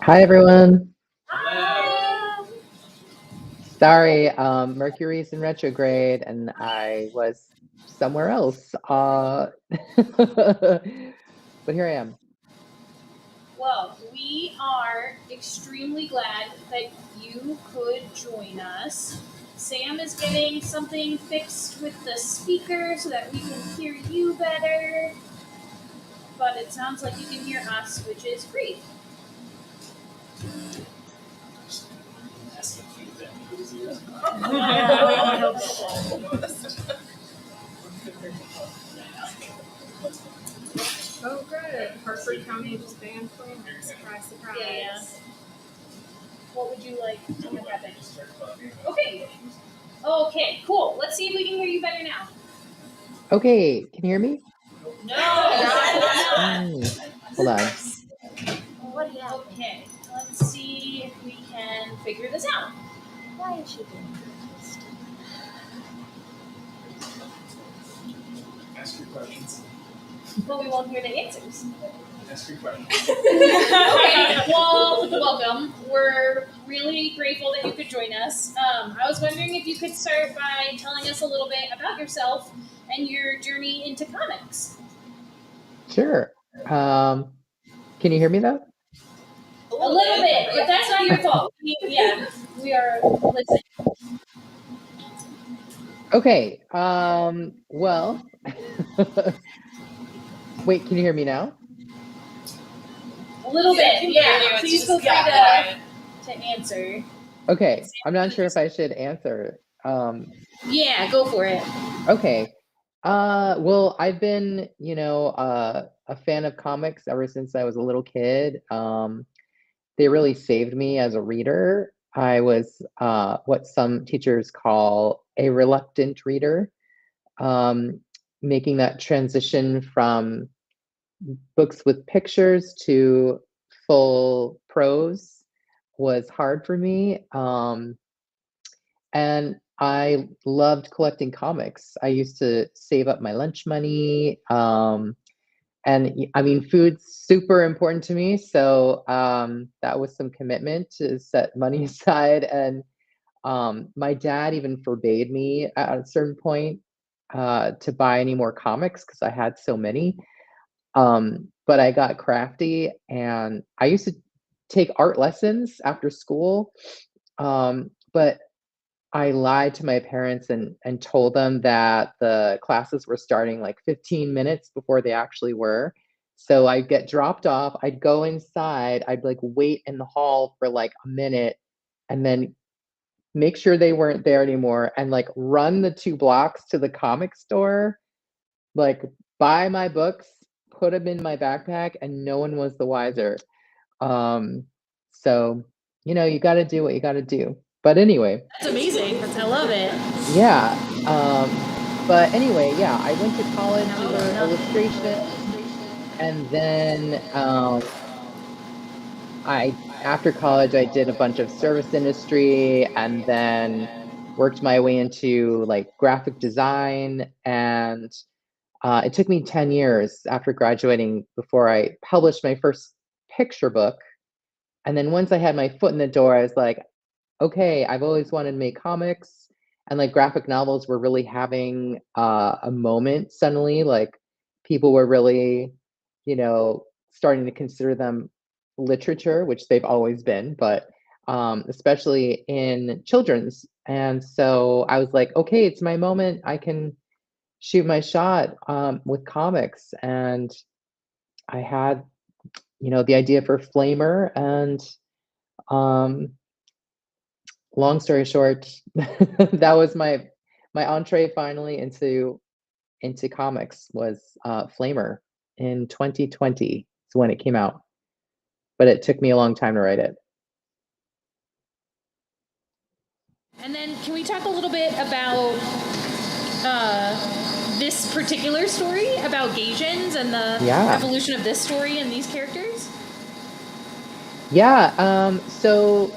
Hi everyone. Hello. Sorry, Mercury's in retrograde and I was somewhere else. But here I am. Well, we are extremely glad that you could join us. Sam is getting something fixed with the speaker so that we can hear you better. But it sounds like you can hear us, which is great. Oh, good. Harford County just banned Flamers. Surprise, surprise. Yeah. What would you like to happen? Okay. Okay, cool. Let's see if we can hear you better now. Okay, can you hear me? No. Hold on. What happened? Okay, let's see if we can figure this out. Why is she doing this? Ask your questions. But we won't hear the answers. Ask your questions. Okay, well, welcome. We're really grateful that you could join us. I was wondering if you could start by telling us a little bit about yourself and your journey into comics. Sure. Can you hear me though? A little bit, but that's not your fault. We are listening. Okay. Well, wait, can you hear me now? A little bit, yeah. Please feel free to answer. Okay, I'm not sure if I should answer. Yeah, go for it. Okay. Well, I've been, a fan of comics ever since I was a little kid. They really saved me as a reader. I was what some teachers call a reluctant reader. Making that transition from books with pictures to full prose was hard for me. And I loved collecting comics. I used to save up my lunch money. I mean, food's super important to me. So that was some commitment to set money aside. And my dad even forbade me at a certain point to buy any more comics because I had so many. But I got crafty and I used to take art lessons after school. But I lied to my parents and told them that the classes were starting like 15 minutes before they actually were. So I'd get dropped off, I'd go inside, I'd like wait in the hall for like a minute and then make sure they weren't there anymore and like run the 2 blocks to the comic store, like buy my books, put them in my backpack, and no one was the wiser. Um, so, you gotta do what you gotta do. But anyway, That's amazing. I love it. yeah. But anyway, yeah, I went to college to learn illustration, and then I after college I did a bunch of service industry, and then worked my way into like graphic design, and it took me 10 years after graduating before I published my first picture book. And then once I had my foot in the door, I was like, okay, I've always wanted to make comics, and like graphic novels were really having a moment suddenly. Like people were really, starting to consider them literature, which they've always been, but especially in children's. And so I was like, okay, it's my moment. I can shoot my shot with comics, and I had, the idea for Flamer, and um, long story short, that was my entree finally into comics was Flamer in 2020 is when it came out, but it took me a long time to write it. And then can we talk a little bit about this particular story about Gasians and the Yeah. evolution of this story and these characters? Yeah. So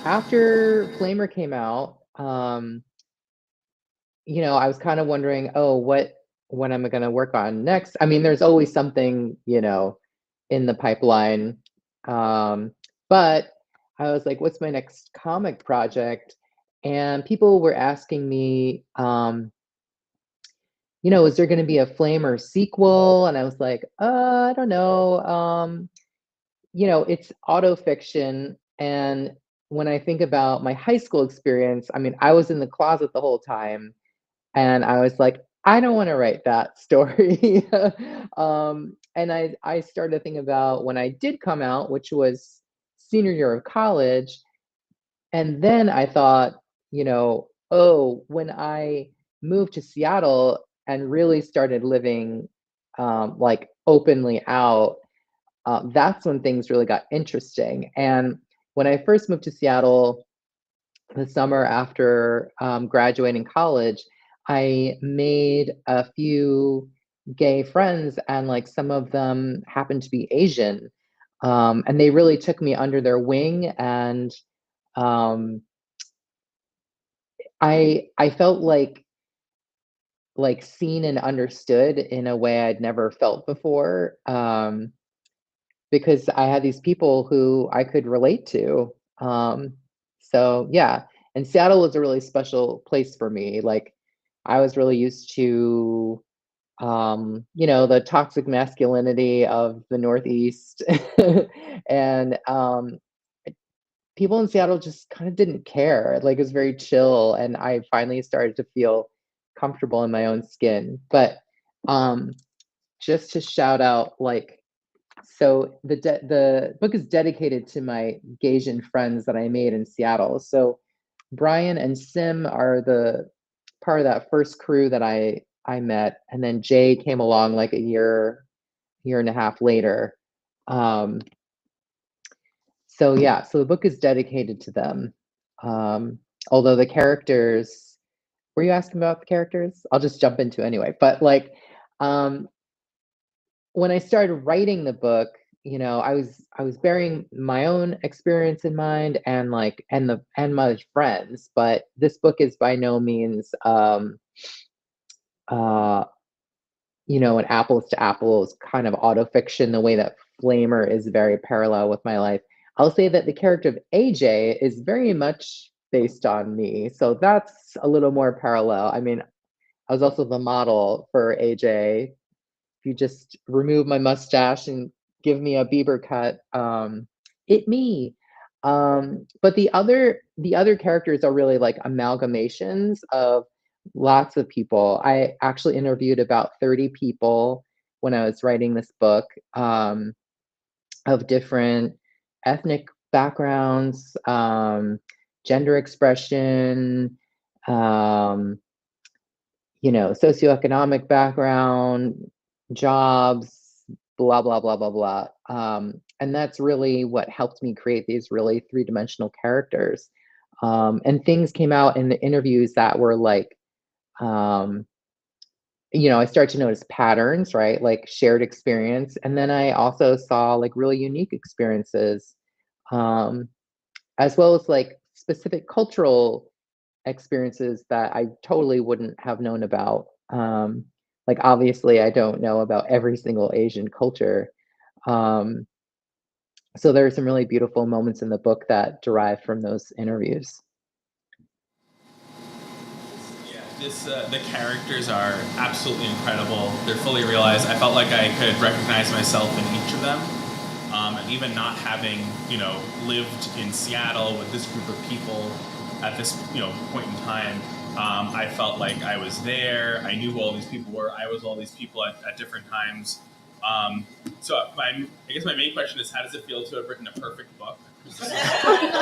after Flamer came out, I was kind of wondering, oh, what am I going to work on next? I mean, there's always something, in the pipeline. But I was like, what's my next comic project? And people were asking me, is there going to be a Flamer sequel? And I was like, I don't know. It's auto fiction. And when I think about my high school experience, I mean, I was in the closet the whole time. And I was like, I don't want to write that story. And I started thinking about when I did come out, which was senior year of college. And then I thought, oh, when I moved to Seattle and really started living like openly out, that's when things really got interesting. And when I first moved to Seattle, the summer after graduating college, I made a few gay friends, and like some of them happened to be Asian. And they really took me under their wing, and um, I felt like seen and understood in a way I'd never felt before. Because I had these people who I could relate to. So yeah, and Seattle was a really special place for me. Like I was really used to, the toxic masculinity of the Northeast, and people in Seattle just kind of didn't care. Like it was very chill, and I finally started to feel comfortable in my own skin. But um, just to shout out, like so the book is dedicated to my Gaysian friends that I made in Seattle. So Brian and Sim are the part of that first crew that I met, and then Jay came along like a year and a half later. Um, so yeah, so the book is dedicated to them. Although the characters, were you asking about the characters? I'll just jump into anyway. But like, um, when I started writing the book, I was bearing my own experience in mind, and like and my friends, but this book is by no means uh an apples to apples kind of autofiction the way that Flamer is very parallel with my life. I'll say that the character of AJ is very much based on me. So that's a little more parallel. I mean, I was also the model for AJ. If you just remove my mustache and give me a Bieber cut, it me. But the other characters are really like amalgamations of lots of people. I actually interviewed about 30 people when I was writing this book, of different ethnic backgrounds, gender expression, um, socioeconomic background, jobs, blah, blah, blah, blah, blah. And that's really what helped me create these really three-dimensional characters. And things came out in the interviews that were like, um, I started to notice patterns, right? Like shared experience. And then I also saw like really unique experiences, um, as well as like specific cultural experiences that I totally wouldn't have known about. Like obviously, I don't know about every single Asian culture. Um, so there are some really beautiful moments in the book that derive from those interviews. Yeah, the characters are absolutely incredible. They're fully realized. I felt like I could recognize myself in each of them. And even not having, lived in Seattle with this group of people at this, point in time, I felt like I was there. I knew who all these people were. I was all these people at different times. I guess my main question is, how does it feel to have written a perfect book? This is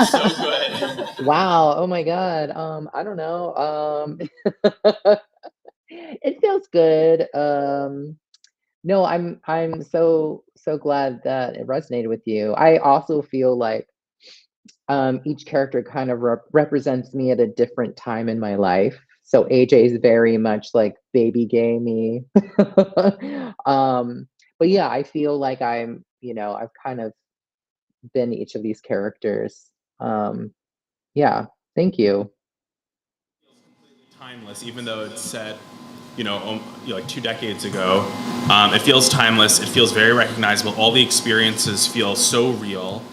so good. Wow. Oh my God. I don't know. It feels good. No, I'm so glad that it resonated with you. I also feel like each character kind of represents me at a different time in my life. So AJ is very much like baby gay me. But yeah, I feel like I've kind of been each of these characters. Yeah, thank you. Timeless, even though it's set, like 2 decades ago. It feels timeless. It feels very recognizable. All the experiences feel so real.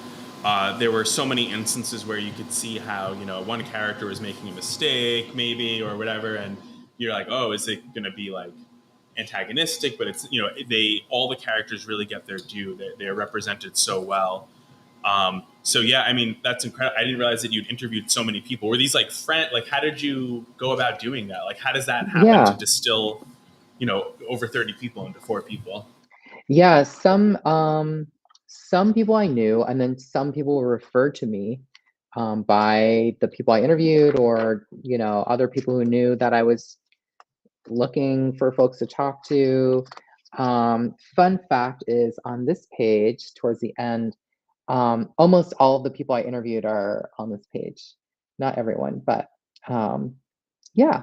there were so many instances where you could see how, one character was making a mistake maybe or whatever, and you're like, oh, is it going to be like antagonistic? But it's, all the characters really get their due. They're represented so well. So yeah, I mean, that's incredible. I didn't realize that you'd interviewed so many people. Were these like like, how did you go about doing that? Like, how does that happen to Yeah. distill, over 30 people into 4 people? Yeah, some people I knew, and then some people were referred to me by the people I interviewed, or other people who knew that I was looking for folks to talk to. Fun fact is, on this page towards the end, almost all of the people I interviewed are on this page. Not everyone, but yeah.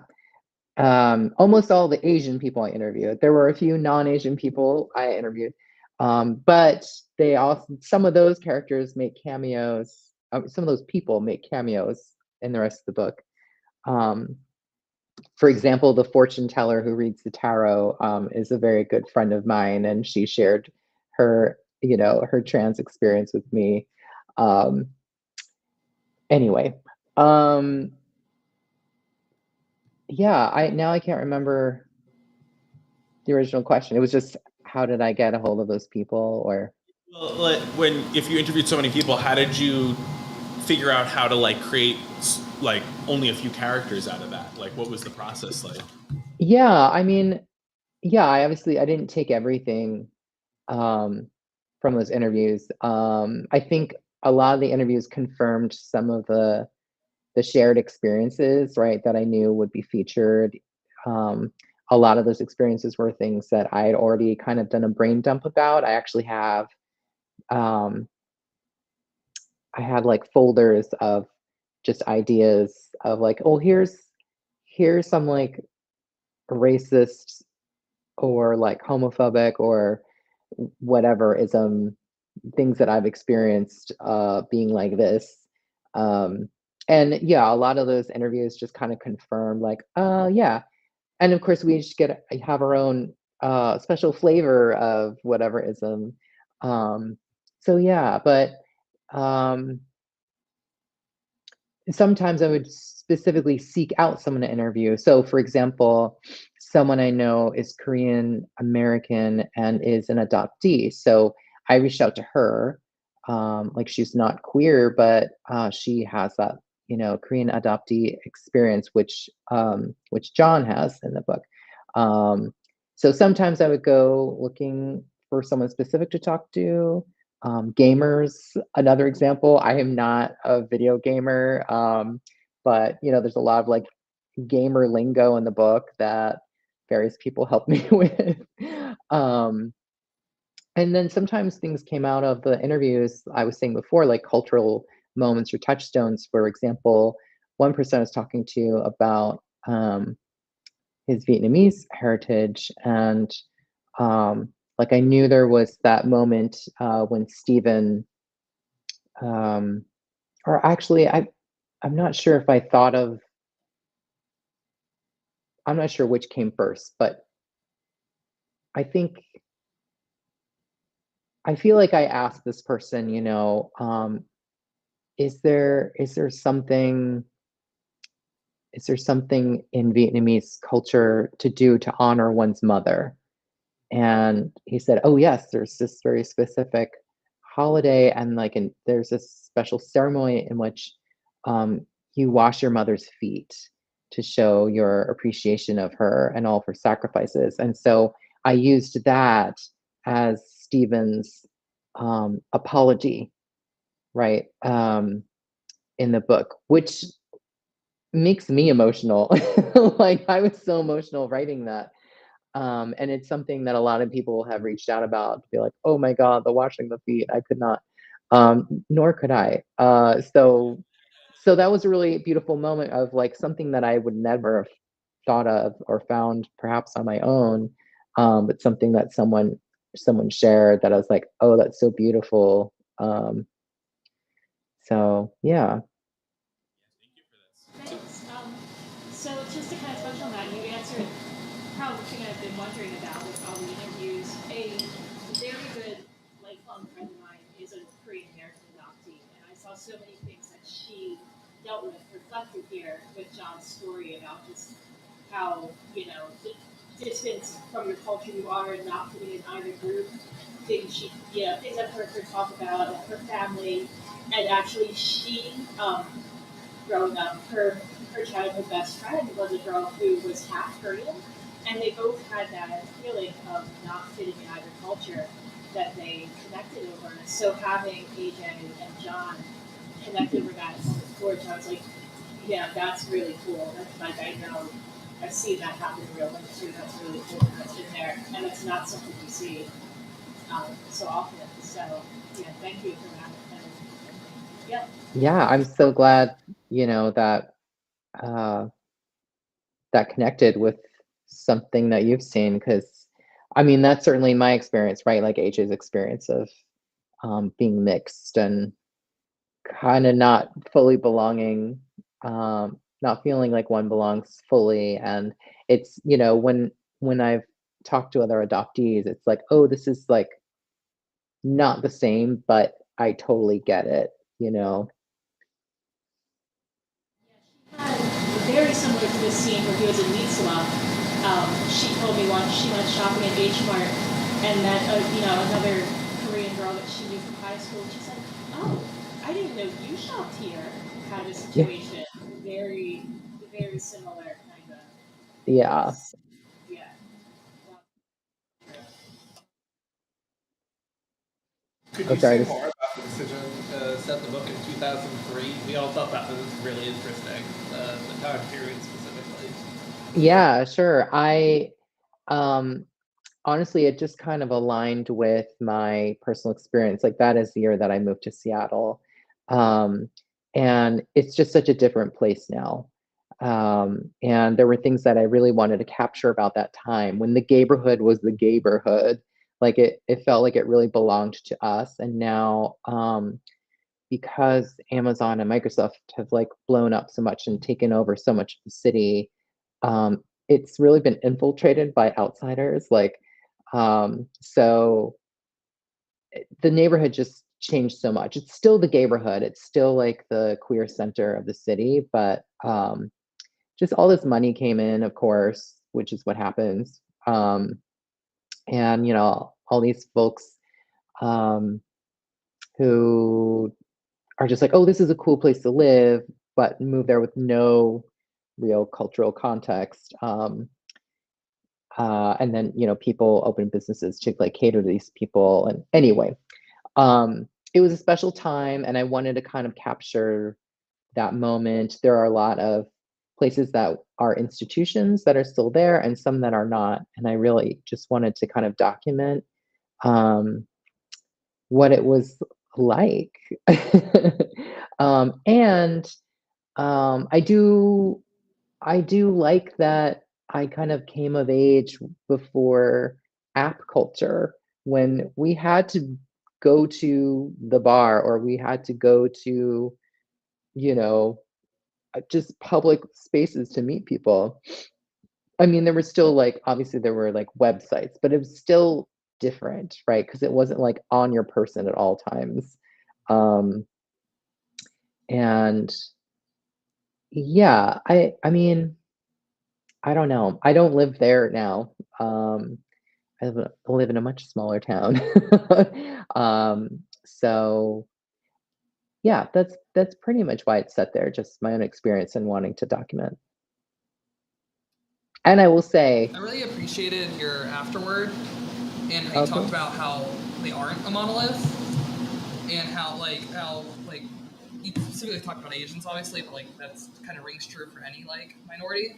Almost all the Asian people I interviewed. There were a few non-Asian people I interviewed, but some of those characters make cameos. Some of those people make cameos in the rest of the book. For example, the fortune teller who reads the tarot is a very good friend of mine, and she shared her trans experience with me. Anyway, yeah, I can't remember the original question. It was just, how did I get a hold of those people? Or Well, if you interviewed so many people, how did you figure out how to like create like only a few characters out of that? Like, what was the process like? yeah, I mean, yeah, I didn't take everything from those interviews. I think a lot of the interviews confirmed some of the shared experiences, right, that I knew would be featured. A lot of those experiences were things that I had already kind of done a brain dump about. I actually have um, I had like folders of just ideas of like, oh, here's some like racist or like homophobic or whatever ism things that I've experienced being like this. Um, and yeah, a lot of those interviews just kind of confirmed like, yeah. And of course we each have our own special flavor of whatever ism. Um, so yeah, but um, sometimes I would specifically seek out someone to interview. So, for example, someone I know is Korean American and is an adoptee. So I reached out to her. Like, she's not queer, but she has that Korean adoptee experience, which John has in the book. Um, so sometimes I would go looking for someone specific to talk to. Gamers, another example. I am not a video gamer, but there's a lot of like gamer lingo in the book that various people help me with. Um, and then sometimes things came out of the interviews I was saying before, like cultural moments or touchstones. For example, one person I was talking to about his Vietnamese heritage, and like I knew there was that moment when Stephen, or actually, I'm not sure if I thought of, I'm not sure which came first, but I think I feel like I asked this person, is there something in Vietnamese culture to do to honor one's mother? And he said, oh yes, there's this very specific holiday, and there's this special ceremony in which you wash your mother's feet to show your appreciation of her and all of her sacrifices. And so I used that as Stephen's apology, right, in the book, which makes me emotional. Like, I was so emotional writing that. And it's something that a lot of people have reached out about, to be like, oh my God, the washing the feet. I could not, nor could I. So that was a really beautiful moment of like something that I would never have thought of or found perhaps on my own. But something that someone shared that I was like, oh, that's so beautiful. So yeah. Thank you for this. Thanks. So just to kind of touch on that, you answered probably the thing I've been wondering about with all the interviews. A very good lifelong friend of mine is a Korean American adoptee, so many things that she dealt with reflected here with John's story about just how, distance from your culture you are and not fitting in either group. Things I've heard her talk about, her family, and actually she, growing up, her childhood best friend was a girl who was half Korean, and they both had that feeling of not fitting in either culture that they connected over. And so having AJ and John connect over that torch, I was like, yeah, that's really cool. That's like I know I've seen that happen in real life too. That's really cool. That's in there, and it's not something you see so often. So yeah, thank you for that. And, yep. Yeah, I'm so glad, that uh, that connected with something that you've seen, because I mean that's certainly my experience, right? Like AJ's experience of being mixed and kind of not fully belonging, not feeling like one belongs fully. And it's, when I've talked to other adoptees, it's like, oh, this is like not the same, but I totally get it, you know. Very similar to this scene where he was in Mitsula. She told me once she went shopping at H Mart and met another Korean girl that she knew from high school. She said, "Oh, I didn't know you shopped here." Kind of Yeah. situation. Very, very similar kind of. Yeah. Yeah. Could Oh, you sorry. say more about the decision to set the book in 2003? We all thought that was really interesting, the time period specifically. Yeah, sure. Um, honestly, it just kind of aligned with my personal experience. Like that is the year that I moved to Seattle. Um, and it's just such a different place now. And there were things that I really wanted to capture about that time when the neighborhood was the neighborhood. Like it felt like it really belonged to us. And now, because Amazon and Microsoft have like blown up so much and taken over so much of the city, it's really been infiltrated by outsiders. So the neighborhood just changed so much. It's still the neighborhood. It's still like the queer center of the city, but just all this money came in, of course, which is what happens. And all these folks um, who are just like, oh, this is a cool place to live, but move there with no real cultural context. And then people open businesses to like cater to these people. And anyway, it was a special time, and I wanted to kind of capture that moment. There are a lot of places that are institutions that are still there, and some that are not. And I really just wanted to kind of document um, what it was like. And I do like that I kind of came of age before app culture, when we had to go to the bar, or we had to go to, you know, just public spaces to meet people. I mean, there were still like, obviously there were like websites, but it was still different, right? Because it wasn't like on your person at all times. Um, and yeah, I mean, I don't know. I don't live there now. I live in a much smaller town. So yeah, that's pretty much why it's set there. Just my own experience and wanting to document. And I will say, I really appreciated your afterword and how you okay, talked about how they aren't a monolith and how you specifically talked about Asians obviously, but like that's kind of rings true for any like minority.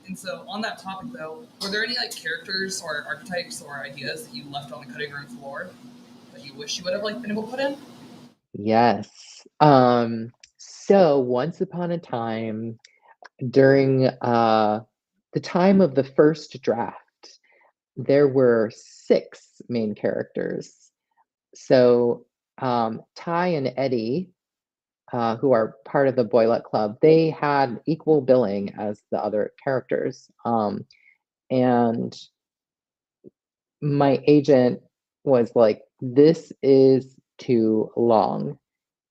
And so on that topic though, were there any like characters or archetypes or ideas that you left on the cutting room floor that you wish you would have like been able to put in? yes. So once upon a time, during the time of the first draft, there were six main characters. So Ty and Eddie, who are part of the Boylet Club, they had equal billing as the other characters. And my agent was like, this is too long.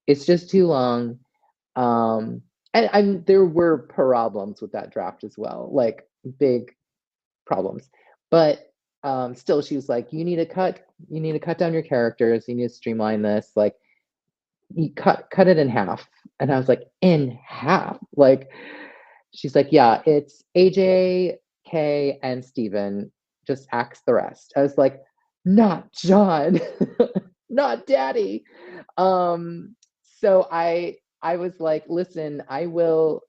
it's just too long. And there were problems with that draft as well, like big problems. But still, she was like, you need to cut down your characters, you need to streamline this, like you cut it in half. And I was like, in half? Like, she's like, yeah, it's AJ, Kay, and Steven. Just axe the rest. I was like, not John, not daddy. So I was like, listen, I will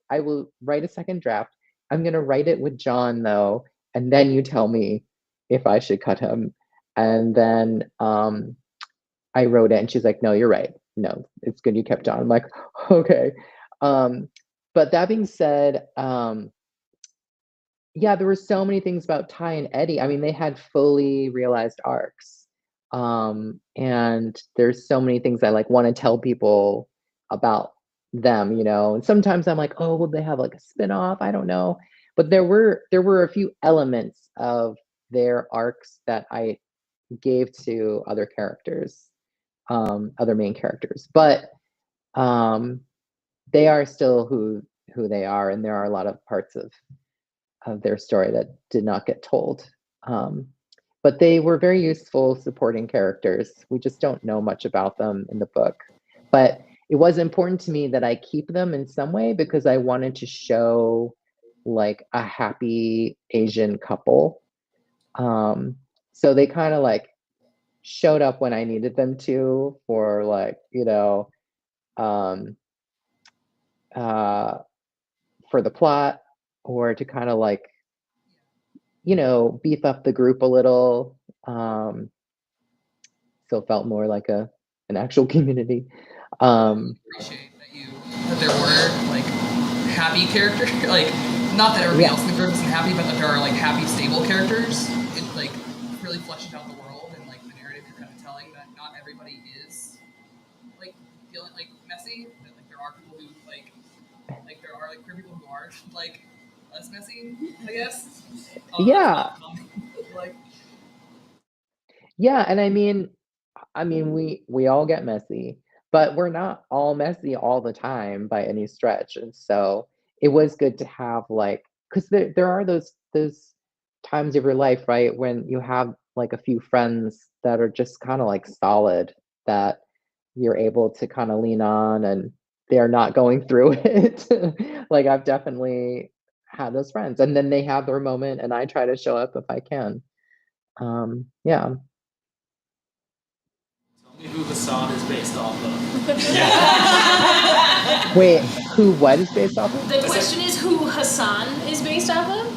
write a second draft. I'm gonna write it with John though, and then you tell me if I should cut him. And then I wrote it and she's like, no, you're right. No, it's good you kept John. I'm like, okay. But that being said, yeah, there were so many things about Ty and Eddie. I mean, they had fully realized arcs. And there's so many things I like want to tell people about them, you know. And sometimes I'm like, oh, will they have like a spin-off? I don't know. But there were a few elements of their arcs that I gave to other characters, other main characters. But they are still who they are, and there are a lot of parts of their story that did not get told. But they were very useful supporting characters. We just don't know much about them in the book. But it was important to me that I keep them in some way because I wanted to show like a happy Asian couple. So they kind of like showed up when I needed them to for like, um, uh, for the plot or to kind of like, beef up the group a little. So it felt more like an actual community. Appreciate that there were like happy characters, like not that everybody else in the group isn't happy, but that there are like happy, stable characters. It like really fleshes out the world and like the narrative you're kind of telling that not everybody is like feeling like messy. That like there are people who like there are like queer people who are like less messy, I guess. Yeah. Like, yeah, and I mean, we all get messy, but we're not all messy all the time by any stretch. And so it was good to have like, because there are those times of your life, right, when you have like a few friends that are just kind of like solid that you're able to kind of lean on and they're not going through it. Like I've definitely had those friends and then they have their moment and I try to show up if I can. Yeah. Who Hassan is based off of. Wait, who what is based off of? The question is who Hassan is based off of?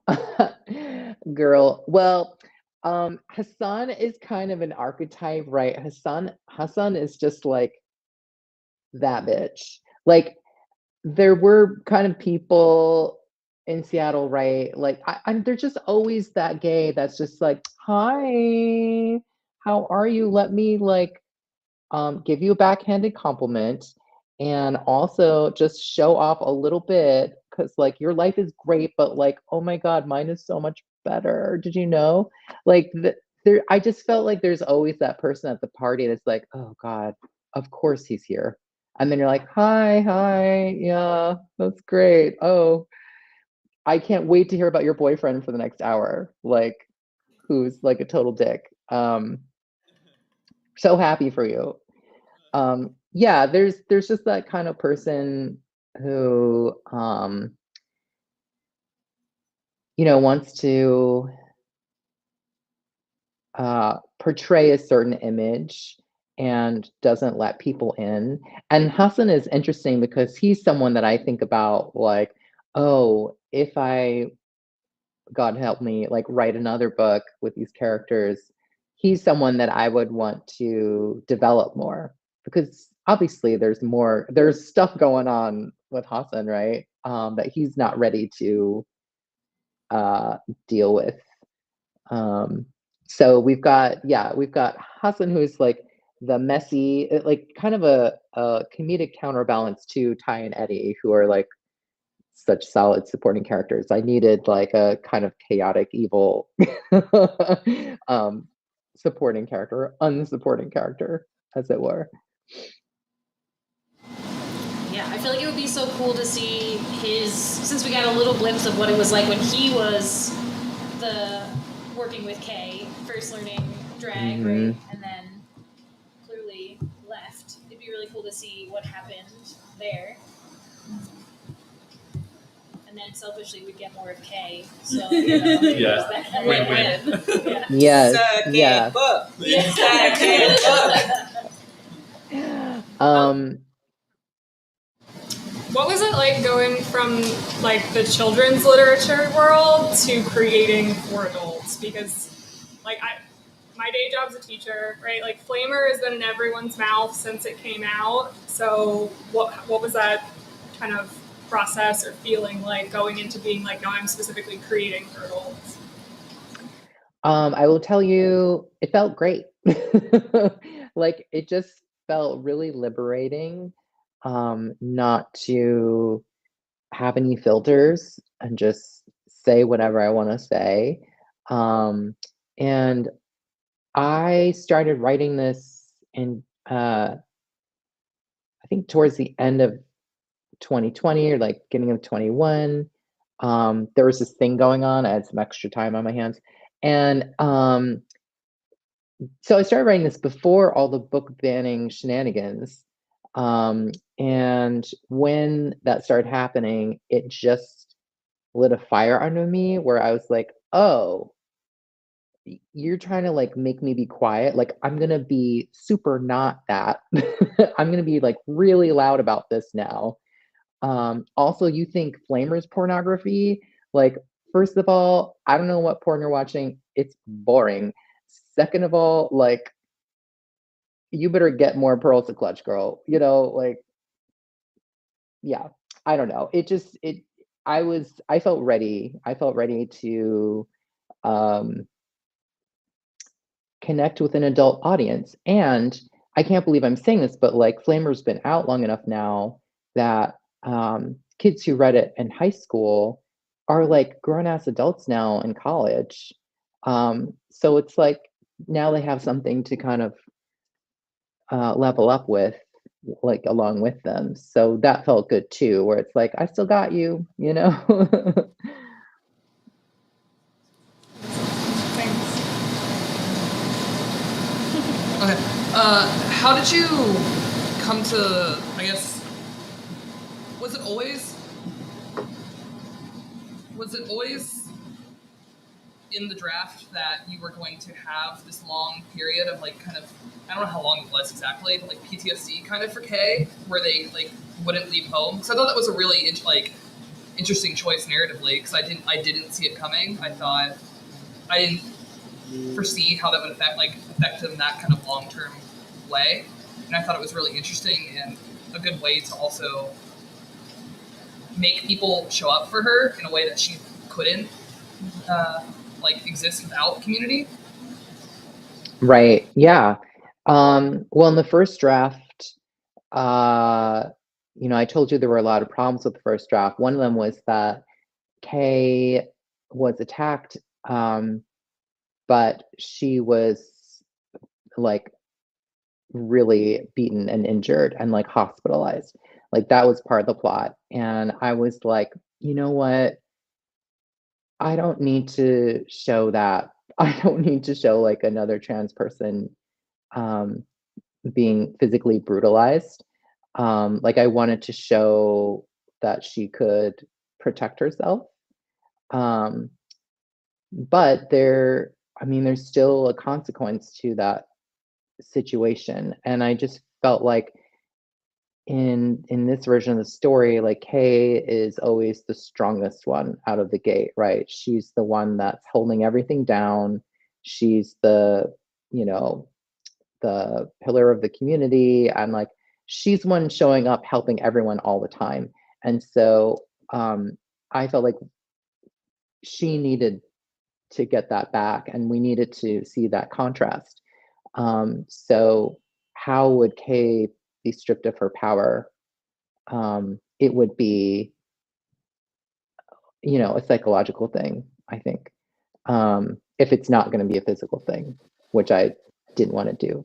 Hassan. Girl. Well, Hassan is kind of an archetype, right? Hassan is just like that bitch. Like there were kind of people in Seattle, right? Like there's just always that gay that's just like, hi, how are you? Let me like give you a backhanded compliment and also just show off a little bit because like your life is great, but like, oh my God, mine is so much better. Did you know? Like there, I just felt like there's always that person at the party that's like, oh God, of course he's here. And then you're like, hi, yeah, that's great. Oh, I can't wait to hear about your boyfriend for the next hour. Like, who's like a total dick. So happy for you. Yeah, there's just that kind of person who wants to portray a certain image and doesn't let people in. And Hassan is interesting because he's someone that I think about like, oh, if I, God help me, like write another book with these characters, he's someone that I would want to develop more because obviously there's stuff going on with Hassan, right? That he's not ready to deal with. So we've got Hassan who's like the messy, like kind of a comedic counterbalance to Ty and Eddie, who are like such solid supporting characters. I needed like a kind of chaotic evil supporting character, unsupporting character, as it were. feel like it would be so cool to see since we got a little glimpse of what it was like when he was working with Kay, first learning drag, right? And then clearly left. It'd be really cool to see what happened there. And then selfishly we'd get more of Kay. So Yeah. that Win-win. Yes. Suck Yeah. it, book. What was it like going from like the children's literature world to creating for adults? Because like my day job's a teacher, right? Like Flamer has been in everyone's mouth since it came out. So what was that kind of process or feeling like going into being like, no, I'm specifically creating for adults? I will tell you, it felt great. Like it just felt really liberating, not to have any filters and just say whatever I want to say. And I started writing this in, I think towards the end of 2020 or like beginning of 21. There was this thing going on. I had some extra time on my hands. And so I started writing this before all the book banning shenanigans. And when that started happening, it just lit a fire under me where I was like, oh, you're trying to like make me be quiet. Like I'm gonna be super not that. I'm gonna be like really loud about this now. Also, you think Flamer's pornography? Like, first of all, I don't know what porn you're watching. It's boring. Second of all, like, you better get more pearls to clutch, girl. You know, like, yeah, I don't know. I felt ready. I felt ready to um, connect with an adult audience. And I can't believe I'm saying this, but like, Flamer's been out long enough now that kids who read it in high school are like grown ass adults now in college. So it's like now they have something to kind of level up with, like along with them. So that felt good too, where it's like, I still got you, you know? Thanks. Okay. How did you come to, I guess, was it always in the draft that you were going to have this long period of like kind of, I don't know how long it was exactly, but like PTSD kind of for Kay, where they like wouldn't leave home? Because I thought that was a really interesting choice narratively, because I didn't see it coming. I didn't foresee how that would affect them that kind of long-term way, and I thought it was really interesting and a good way to also make people show up for her in a way that she couldn't exist without community. Right. Yeah. Well, in the first draft, I told you there were a lot of problems with the first draft. One of them was that Kay was attacked, but she was like really beaten and injured and like hospitalized. Like that was part of the plot. And I was like, you know what? I don't need to show that. I don't need to show like another trans person um, being physically brutalized. Like I wanted to show that she could protect herself. But there's still a consequence to that situation. And I just felt like in this version of the story, like Kay is always the strongest one out of the gate, right? She's the one that's holding everything down. She's the, the pillar of the community, and like she's one showing up helping everyone all the time. And so I felt like she needed to get that back, and we needed to see that contrast. So how would Kay be stripped of her power? It would be, a psychological thing, I think. If it's not going to be a physical thing, which I didn't want to do.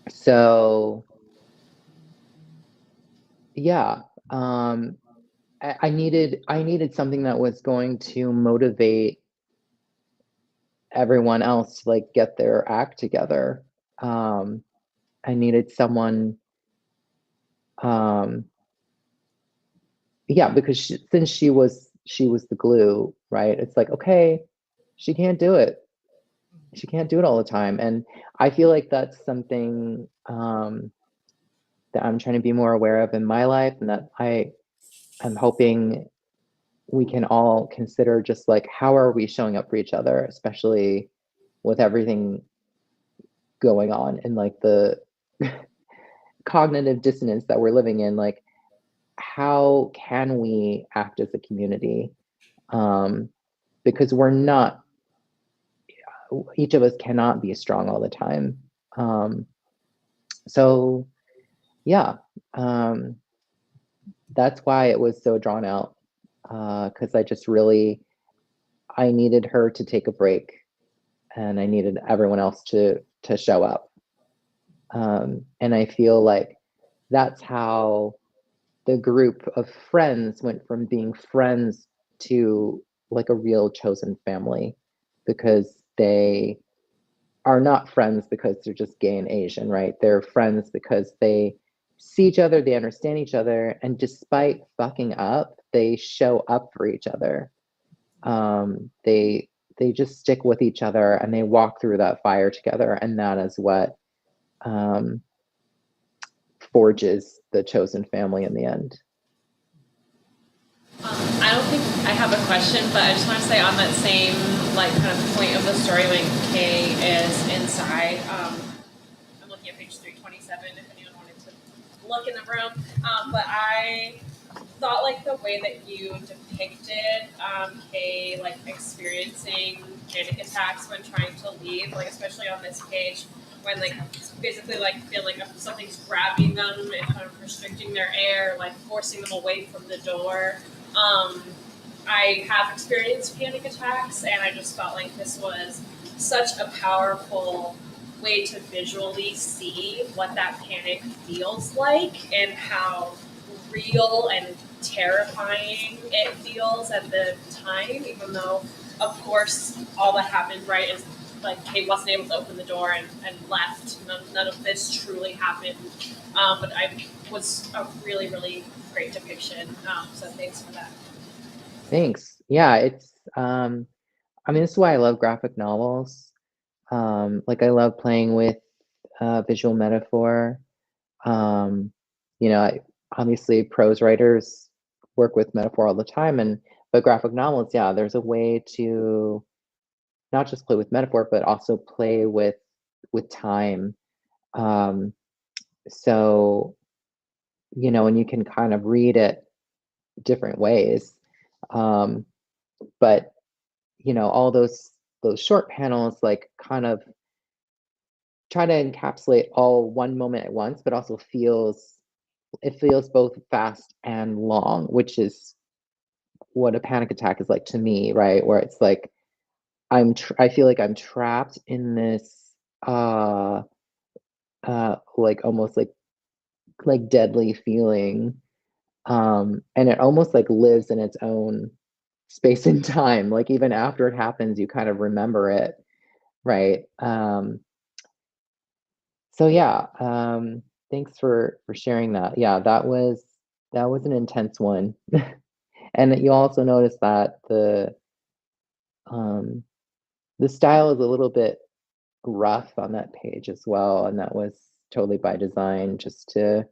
So yeah, I needed something that was going to motivate everyone else to like get their act together. Um, I needed someone, um, yeah, because since she was the glue, right? It's like, okay, she can't do it. She can't do it all the time, and I feel like that's something that I'm trying to be more aware of in my life, and that I'm hoping we can all consider just like how are we showing up for each other, especially with everything going on and like the cognitive dissonance that we're living in. Like, how can we act as a community? Um, because we're not, each of us cannot be strong all the time. Um, so yeah, um, that's why it was so drawn out. Because I just really, I needed her to take a break, and I needed everyone else to show up. And I feel like that's how the group of friends went from being friends to like a real chosen family, because they are not friends because they're just gay and Asian, right? They're friends because they see each other, they understand each other, and despite fucking up, they show up for each other. They just stick with each other and they walk through that fire together, and that is what um, forges the chosen family in the end. I don't think I have a question, but I just want to say on that same like kind of point of the story when Kay is inside. I'm looking at page 327 if anyone wanted to look in the room. But I thought like the way that you depicted Kay like experiencing panic attacks when trying to leave, like especially on this page when like basically like feel like something's grabbing them and kind of restricting their air, like forcing them away from the door. I have experienced panic attacks, and I just felt like this was such a powerful way to visually see what that panic feels like and how real and terrifying it feels at the time, even though, of course, all that happened, right, is like Kate wasn't able to open the door and left. None of this truly happened. But I was a really, really great depiction. So thanks for that. Thanks. Yeah, it's I mean, this is why I love graphic novels. Like I love playing with visual metaphor. Um, obviously prose writers work with metaphor all the time, and but graphic novels, yeah, there's a way to not just play with metaphor, but also play with time. Um, so, and you can kind of read it different ways. Um, but all those short panels like kind of try to encapsulate all one moment at once, but also feels both fast and long, which is what a panic attack is like to me, right? Where it's like I feel like I'm trapped in this like almost like deadly feeling, and it almost like lives in its own space and time. Like even after it happens, you kind of remember it, right? So yeah, thanks for sharing that. Yeah, that was an intense one. And you also notice that um the style is a little bit rough on that page as well, and that was totally by design, just to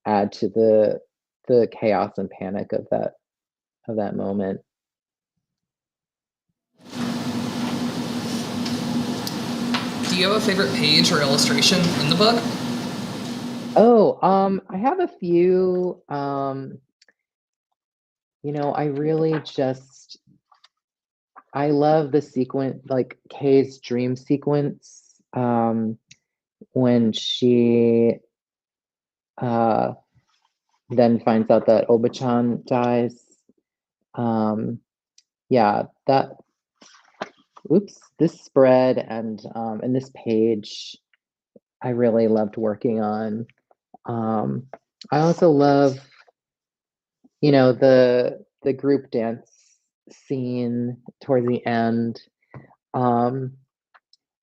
add to the chaos and panic of that moment. Do you have a favorite page or illustration in the book? Oh, I have a few. I really just I love the sequence, like Kay's dream sequence, when she uh then finds out that Obachan dies. Um, yeah, that oops, this spread and this page I really loved working on. Um, I also love the group dance scene towards the end. Um,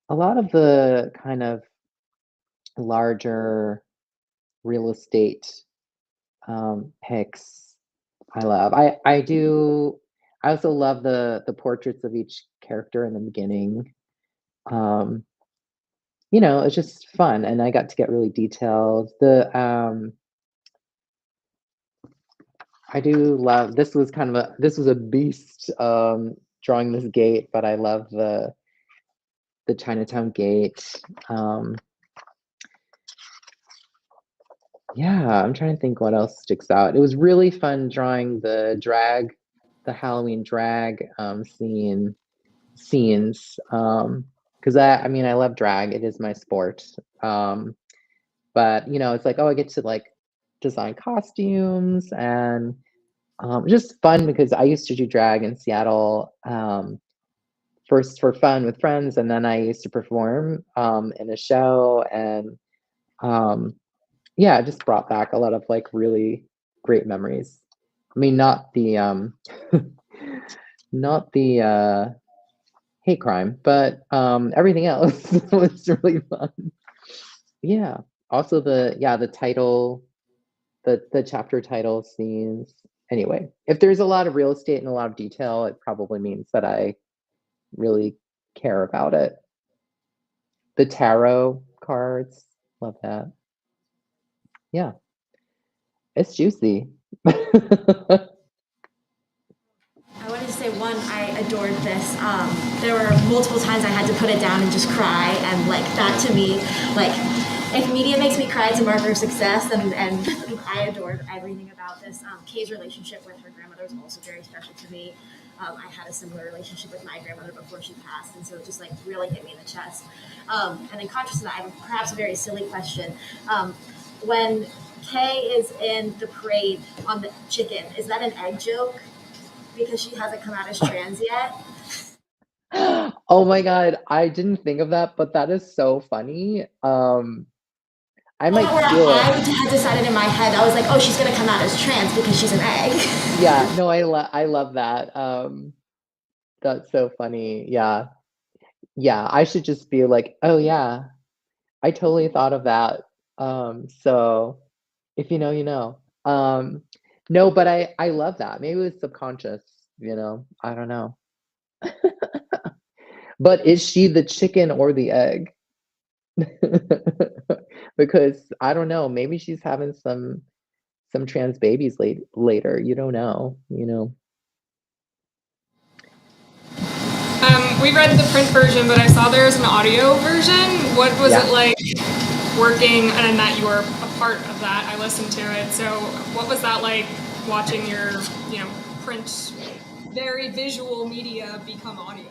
a lot of the kind of larger real estate pics I love. I also love the portraits of each character in the beginning. Um, it's just fun, and I got to get really detailed. I do love this was a beast drawing this gate, but I love the Chinatown gate. Yeah, I'm trying to think what else sticks out. It was really fun drawing the Halloween drag scenes. Because I love drag. It is my sport. But it's like, oh, I get to like design costumes, and just fun because I used to do drag in Seattle, first for fun with friends, and then I used to perform in a show, and yeah, it just brought back a lot of like really great memories. I mean, not the not the hate crime, but everything else was really fun. Yeah. Also the title, the chapter title scenes. Anyway, if there's a lot of real estate and a lot of detail, it probably means that I really care about it. The tarot cards, love that. Yeah, it's juicy. I wanted to say one, I adored this. There were multiple times I had to put it down and just cry, and like that to me, like if media makes me cry, it's a marker of success, and I adored everything about this. Kay's relationship with her grandmother was also very special to me. I had a similar relationship with my grandmother before she passed, and so it just like really hit me in the chest. And then conscious of that, I have perhaps a very silly question. When Kay is in the parade on the chicken, is that an egg joke? Because she hasn't come out as trans yet. Oh my God, I didn't think of that, but that is so funny. I might steal I it. had decided in my head, I was like, oh, she's gonna come out as trans because she's an egg. Yeah, no, I love that. That's so funny. Yeah. Yeah, I should just be like, oh yeah, I totally thought of that. So if you know, you know. No, but I love that. Maybe it was subconscious, I don't know. But is she the chicken or the egg? Because I don't know, maybe she's having some trans babies later. You don't know. We read the print version, but I saw there was an audio version. What was Yeah. it like working, and that you were a part of that? I listened to it. So what was that like watching your, print, very visual media become audio?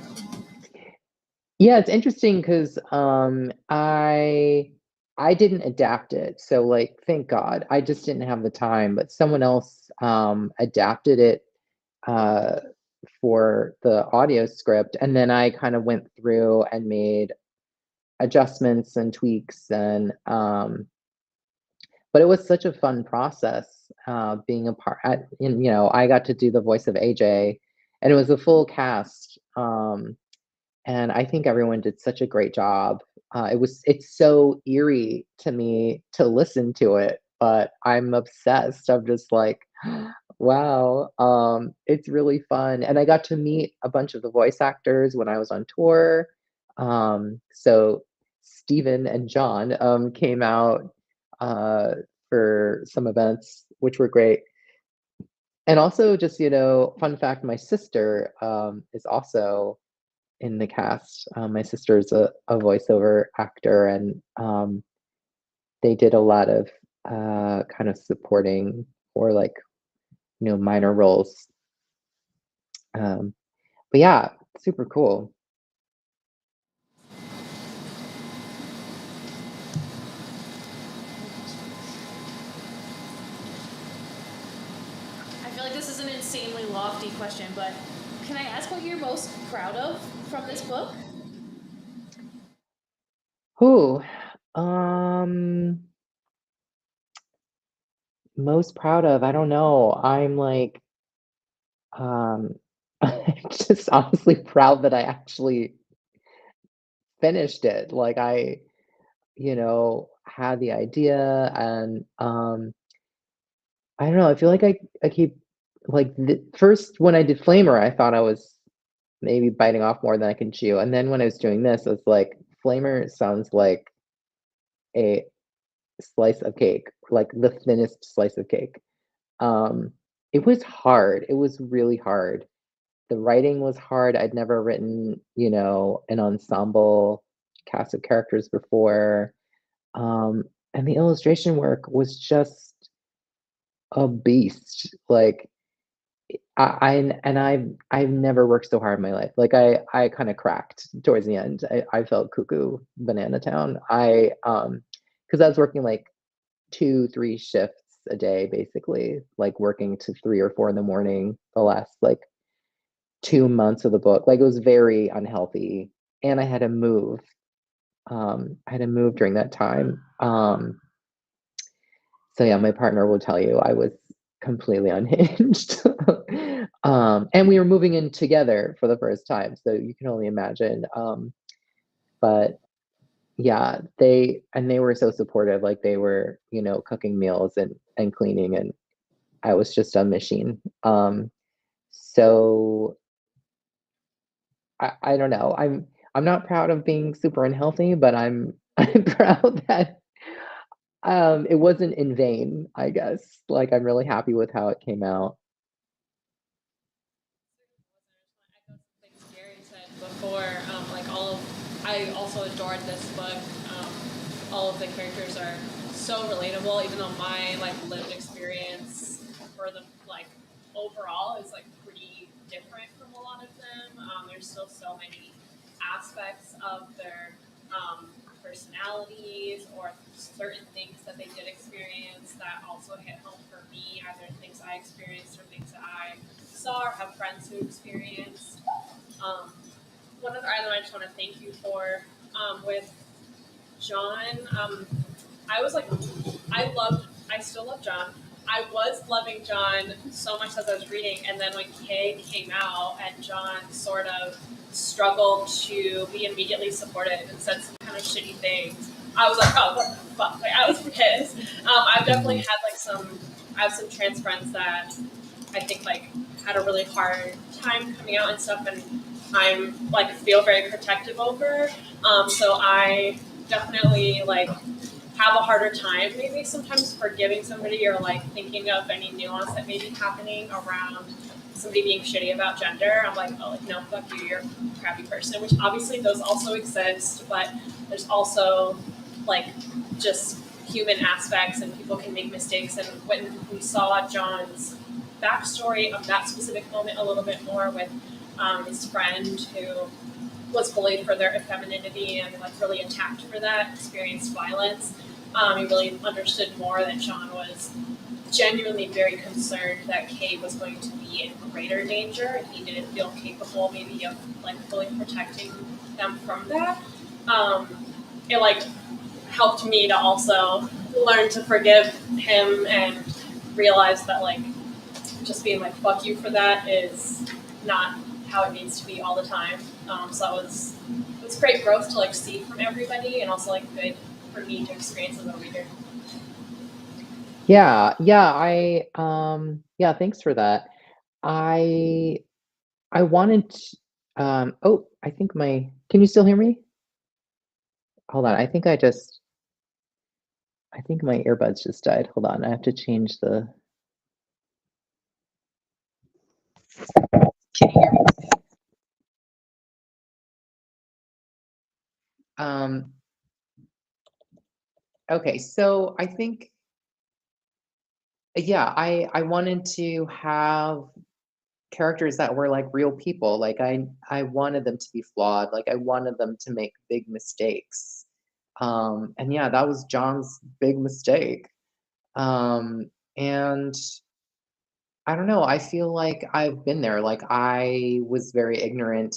Yeah, it's interesting because I didn't adapt it. So like thank God. I just didn't have the time, but someone else adapted it for the audio script, and then I kind of went through and made adjustments and tweaks, and but it was such a fun process being a part. I got to do the voice of AJ, and it was a full cast. And I think everyone did such a great job. It's so eerie to me to listen to it, but I'm obsessed. I'm just like, wow, it's really fun. And I got to meet a bunch of the voice actors when I was on tour. So Stephen and John came out for some events, which were great. And also, just fun fact: my sister is also in the cast. My sister's a voiceover actor, and they did a lot of kind of supporting or like minor roles. But yeah, super cool. I feel like this is an insanely lofty question, but can I ask what you're most proud of from this book? Who? Um, most proud of, I don't know. I'm like, I'm just honestly proud that I actually finished it. Like I, had the idea and I don't know, I feel like I keep like the first when I did Flamer, I thought I was maybe biting off more than I can chew. And then when I was doing this, I was like, Flamer sounds like a slice of cake, like the thinnest slice of cake. Um, it was hard. It was really hard. The writing was hard. I'd never written, an ensemble cast of characters before. And the illustration work was just a beast. Like I've never worked so hard in my life. Like I kind of cracked towards the end. I felt cuckoo banana town. Because I was working like 2, 3 shifts a day, basically, like working to 3 or 4 in the morning the last like 2 months of the book. Like it was very unhealthy. And I had to move. I had to move during that time. So yeah, my partner will tell you I was completely unhinged. And we were moving in together for the first time, so you can only imagine. But yeah, they were so supportive. Like they were, cooking meals and cleaning, and I was just a machine. So I don't know. I'm not proud of being super unhealthy, but I'm I'm proud that it wasn't in vain, I guess. Like I'm really happy with how it came out. Echo something Gary said before. Like I also adored this book. Um, all of the characters are so relatable, even though my like lived experience for them like overall is like pretty different from a lot of them. There's still so many aspects of their personalities or certain things that they did experience that also hit home for me, either things I experienced or things that I saw or have friends who experienced. Um, One other item I just want to thank you for with John. I was like, I still love John. I was loving John so much as I was reading, and then when Kay came out and John sort of struggled to be immediately supportive and said some kind of shitty things, I was like, oh, what the fuck? Like, I was pissed. I've definitely had I have some trans friends that I think like had a really hard time coming out and stuff, and I'm like feel very protective over. So I definitely like have a harder time maybe sometimes forgiving somebody or like thinking of any nuance that may be happening around somebody being shitty about gender. I'm like, oh, like no, fuck you, you're a crappy person. Which obviously those also exist, but there's also like just human aspects and people can make mistakes. And when we saw John's backstory of that specific moment a little bit more with his friend who was bullied for their femininity and like really attacked for that, experienced violence. He really understood more that John was genuinely very concerned that Kay was going to be in greater danger. He didn't feel capable maybe of like fully protecting them from that. It like helped me to also learn to forgive him and realize that like just being like fuck you for that is not how it needs to be all the time. So it was great growth to like see from everybody, and also like good for me to experience as a reader. Yeah, yeah, thanks for that. I I wanted oh, I think can you still hear me? Hold on. I think my earbuds just died. Hold on. I have to change the Can you hear me? Um okay, so I think yeah, I wanted to have characters that were like real people. Like I wanted them to be flawed. Like I wanted them to make big mistakes. And yeah, that was John's big mistake. And I don't know, I feel like I've been there. Like I was very ignorant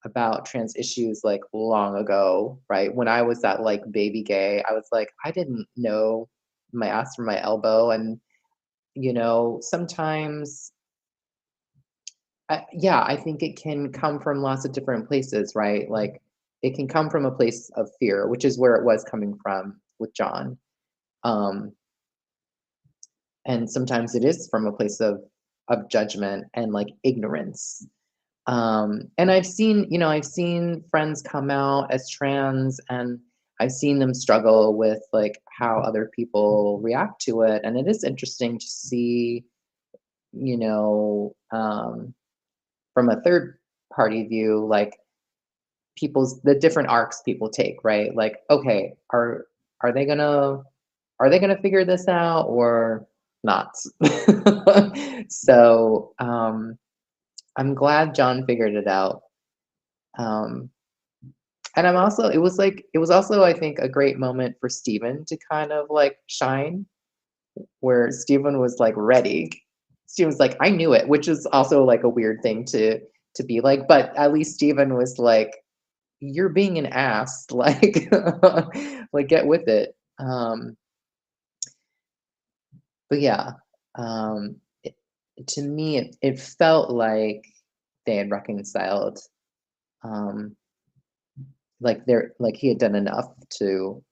about trans issues like long ago, right? When I was that like baby gay, I was like, I didn't know my ass from my elbow. And sometimes, I think it can come from lots of different places, right? Like, it can come from a place of fear, which is where it was coming from with John. And sometimes it is from a place of judgment and like ignorance. And I've seen friends come out as trans, and I've seen them struggle with like how other people react to it. And it is interesting to see, from a third party view, like the different arcs people take, right? Like, okay, are they gonna figure this out or not? So I'm glad John figured it out. And it was also, I think, a great moment for Steven to kind of like shine, where Steven was like ready. Steven's like, I knew it, which is also like a weird thing to be like, but at least Steven was like, you're being an ass, like, like, get with it. But yeah, to me, it felt like they had reconciled. Like he had done enough to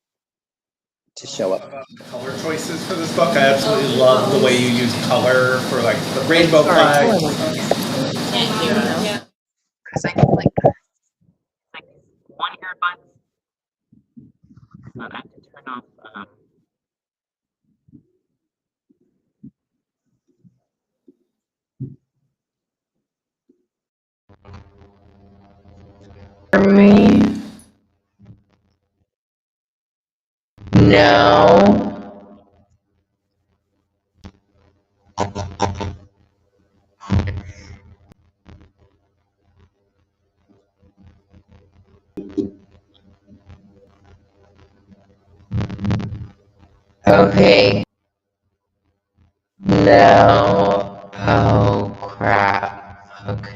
show up. About color choices for this book, I absolutely love the way you use color for like the rainbow flag. Thank you. Yeah. Because I think like one earbud. But I have to turn off. For me? No. Okay. No. Oh crap. Okay.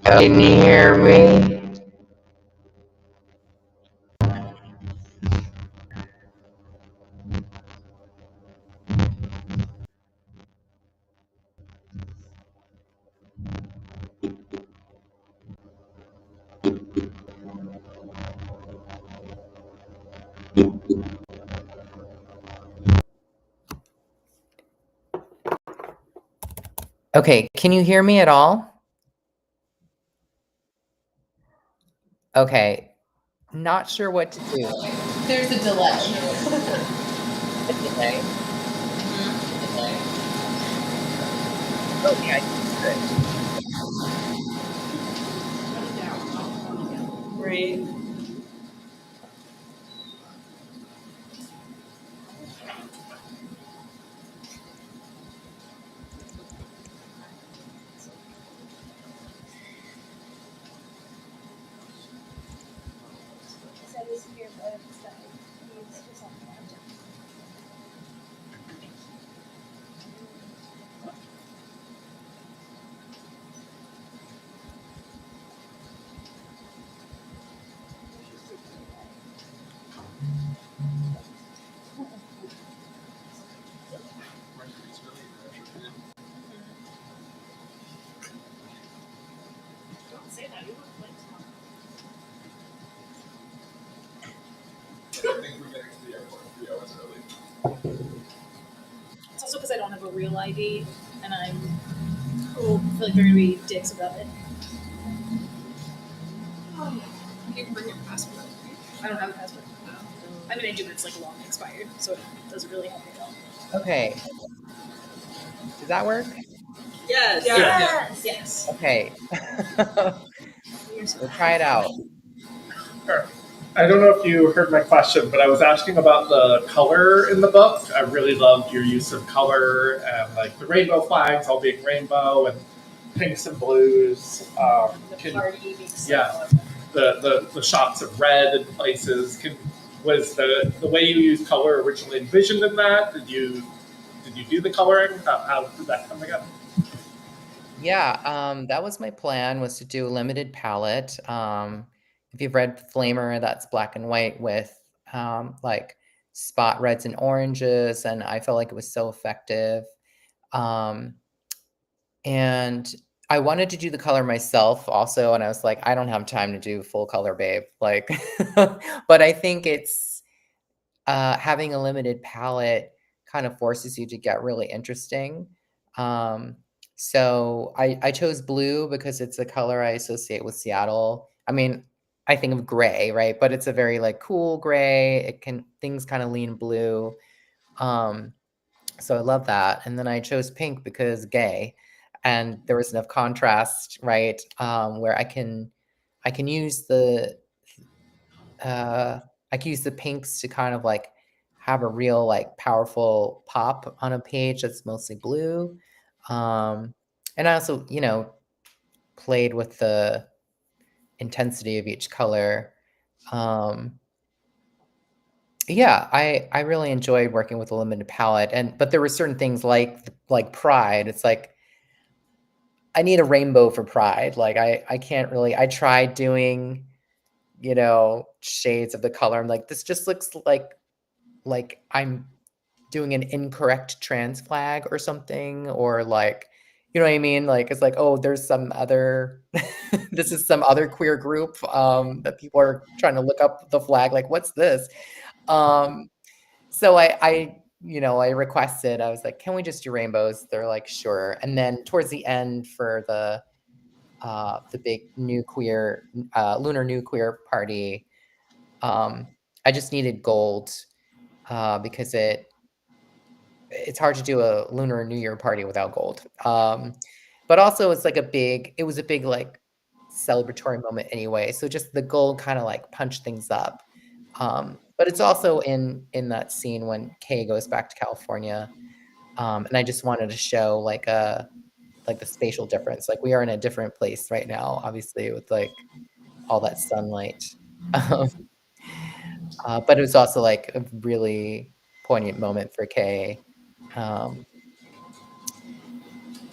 Can you hear me? Okay, can you hear me at all? Okay, not sure what to do. There's a delay. Okay. Okay, Right. It's also because I don't have a real ID, and I feel like they're gonna be dicks about it. You can bring your passport. I don't have a passport. I mean, I do, but it's like long expired, so it doesn't really help me at all. Okay. Does that work? Yes. Yeah. Yes. Okay. So try it out. I don't know if you heard my question, but I was asking about the color in the book. I really loved your use of color and like the rainbow flags all being rainbow and pinks and blues. The party makes yeah, the shots of red in places. Was the way you used color originally envisioned in that? Did you do the coloring? How did that come together? Yeah, that was my plan, was to do a limited palette. If you've read Flamer, that's black and white with like spot reds and oranges, and I felt like it was so effective. And I wanted to do the color myself also, and I was like, I don't have time to do full color, babe. Like, but I think it's having a limited palette kind of forces you to get really interesting. So I chose blue because it's a color I associate with Seattle. I mean, I think of gray, right? But it's a very like cool gray. Things kind of lean blue. So I love that. And then I chose pink because gay, and there was enough contrast, right? Where I can use the pinks to kind of like have a real like powerful pop on a page that's mostly blue. And I also, played with the intensity of each color. Yeah, I really enjoyed working with a limited palette, but there were certain things like Pride. It's like I need a rainbow for Pride. Like I can't really. I tried doing, shades of the color. I'm like, this just looks like I'm doing an incorrect trans flag or something, or like, you know what I mean? Like, it's like, oh, there's some other, this is some other queer group that people are trying to look up the flag. Like, what's this? So I requested, I was like, can we just do rainbows? They're like, sure. And then towards the end for the big new queer, lunar new queer party, I just needed gold because it's hard to do a Lunar New Year party without gold. But also it was a big like celebratory moment anyway. So just the gold kind of like punched things up. But it's also in that scene when Kay goes back to California. And I just wanted to show like the spatial difference. Like we are in a different place right now, obviously, with like all that sunlight. But it was also like a really poignant moment for Kay.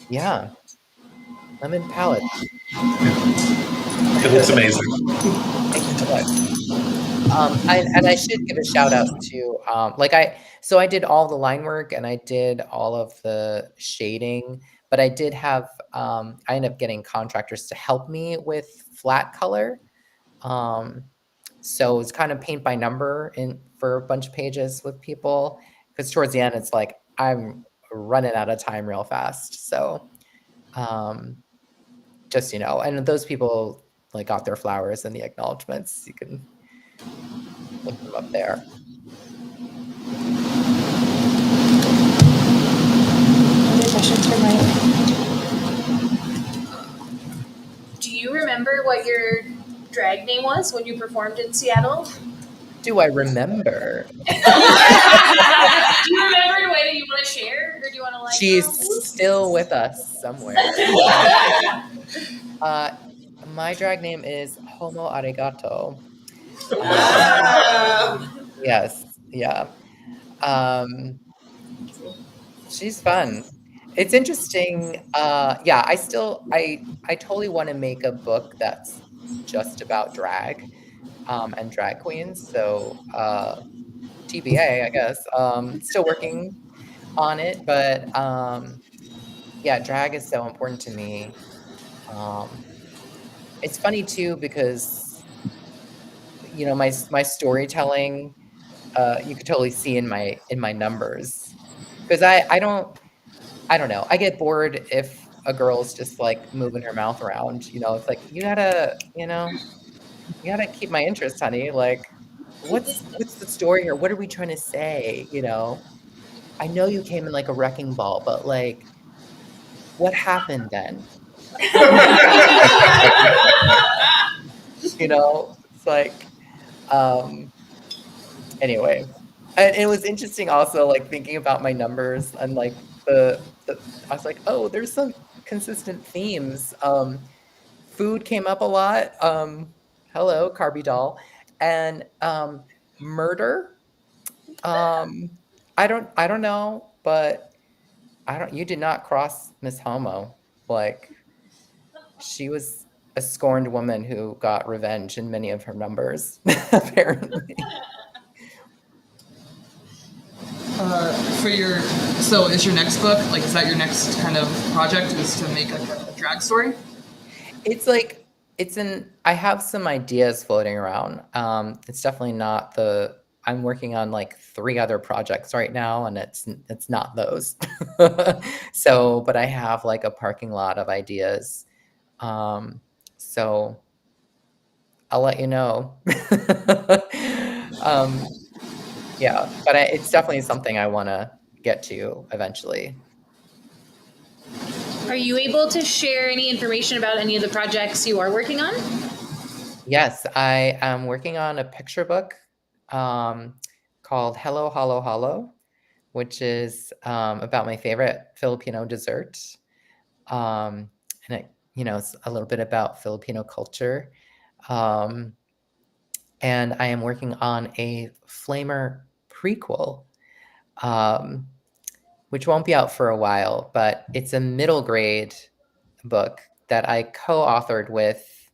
Yeah, lemon palette. It looks amazing. Thank you so much. And I should give a shout out to I did all the line work and I did all of the shading, but I did have I ended up getting contractors to help me with flat color. So it's kind of paint by number for a bunch of pages with people, because towards the end it's like I'm running out of time real fast. So just and those people like got their flowers in the acknowledgements. You can look them up there. Other questions for Mike? Do you remember what your drag name was when you performed in Seattle? Do I remember? Do you remember the way that you want to share, or do you want to like? She's still with us somewhere. My drag name is Homo Arigato. Yes, yeah. She's fun. It's interesting. Yeah, I totally want to make a book that's just about drag and drag queens. So TBA, I guess. Still working on it, but yeah, drag is so important to me. It's funny too because my storytelling you could totally see in my numbers, because I don't know, I get bored if a girl's just like moving her mouth around. It's like you gotta keep my interest, honey. Like what's the story here? What are we trying to say? I know you came in like a wrecking ball, but like what happened then? You know, it's like, anyway. And it was interesting also, like thinking about my numbers and like I was like, oh, there's some consistent themes. Food came up a lot. Hello, Carby doll, and murder. I don't know, but you did not cross Miss Homo. Like, she was a scorned woman who got revenge in many of her numbers, apparently. So is your next book, like, is that your next kind of project, is to make a drag story? It's like, I have some ideas floating around. It's definitely not I'm working on like 3 other projects right now, and it's not those. So, but I have like a parking lot of ideas. So I'll let you know. Yeah, but it's definitely something I want to get to eventually. Are you able to share any information about any of the projects you are working on? Yes, I am working on a picture book called Hello, Halo, Halo, which is about my favorite Filipino dessert. And it, it's a little bit about Filipino culture. And I am working on a Flamer prequel, which won't be out for a while, but it's a middle grade book that I co-authored with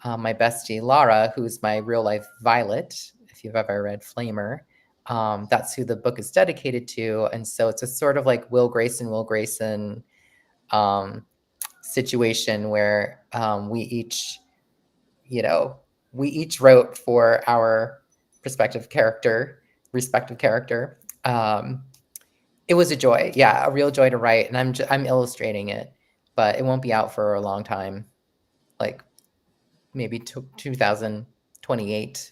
my bestie Lara, who's my real life Violet, if you've ever read Flamer. That's who the book is dedicated to. And so it's a sort of like Will Grayson situation where we each wrote for our respective character. It was a joy. Yeah, a real joy to write. And I'm illustrating it, but it won't be out for a long time. Like maybe 2028.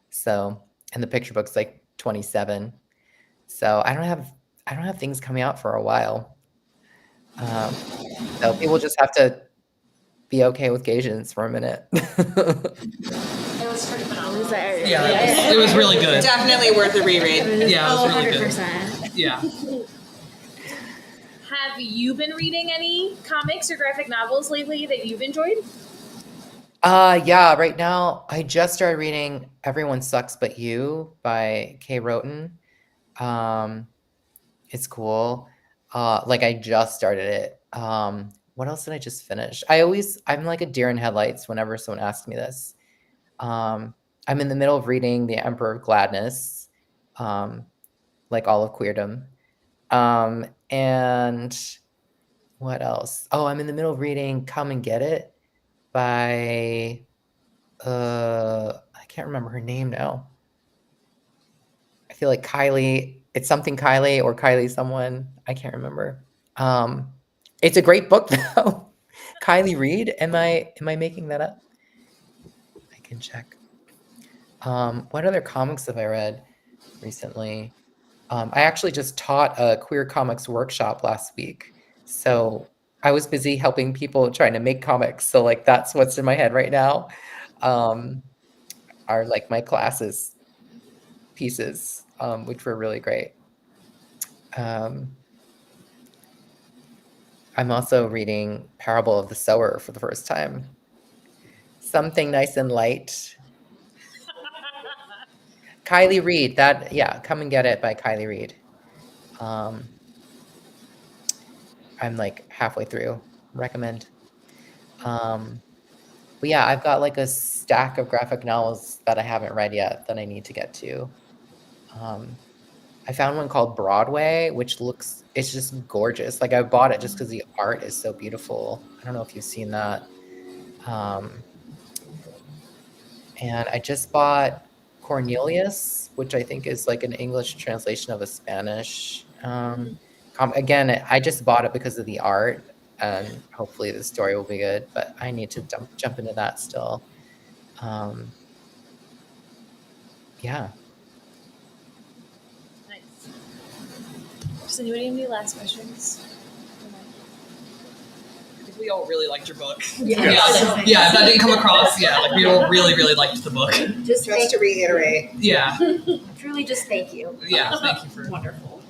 So, and the picture book's like 27. So I don't have things coming out for a while. So people just have to be okay with Gaysians for a minute. It was pretty phenomenal. Yeah, it was really good. Definitely worth a reread. Yeah, it was really 100%. good. Yeah. Have you been reading any comics or graphic novels lately that you've enjoyed? Yeah, right now I just started reading Everyone Sucks But You by Kay Roten. It's cool. Like I just started it. What else did I just finish? I'm like a deer in headlights whenever someone asks me this. I'm in the middle of reading The Emperor of Gladness, like all of queerdom. And what else? Oh, I'm in the middle of reading Come and Get It by I can't remember her name now. I feel like Kylie, it's something Kylie or Kylie someone, I can't remember. It's a great book though. Kylie Reed, am I making that up? I can check. What other comics have I read recently? I actually just taught a queer comics workshop last week. So I was busy helping people trying to make comics. So like that's what's in my head right now. Are like my classes pieces, which were really great. I'm also reading Parable of the Sower for the first time. Something nice and light. Kylie Reed, Come and Get It by Kylie Reed. I'm like halfway through. Recommend. But yeah, I've got like a stack of graphic novels that I haven't read yet that I need to get to. I found one called Broadway, it's just gorgeous. Like I bought it just because the art is so beautiful. I don't know if you've seen that. And I just bought Cornelius, which I think is like an English translation of a Spanish. Again, I just bought it because of the art, and hopefully the story will be good, but I need to jump into that still. Yeah. Nice. Does anybody have any last questions? we all really liked your book. Yeah. Yeah, if that didn't come across, like we all really, really liked the book. Just to reiterate. Yeah. Truly just thank you. Yeah, thank you for Wonderful.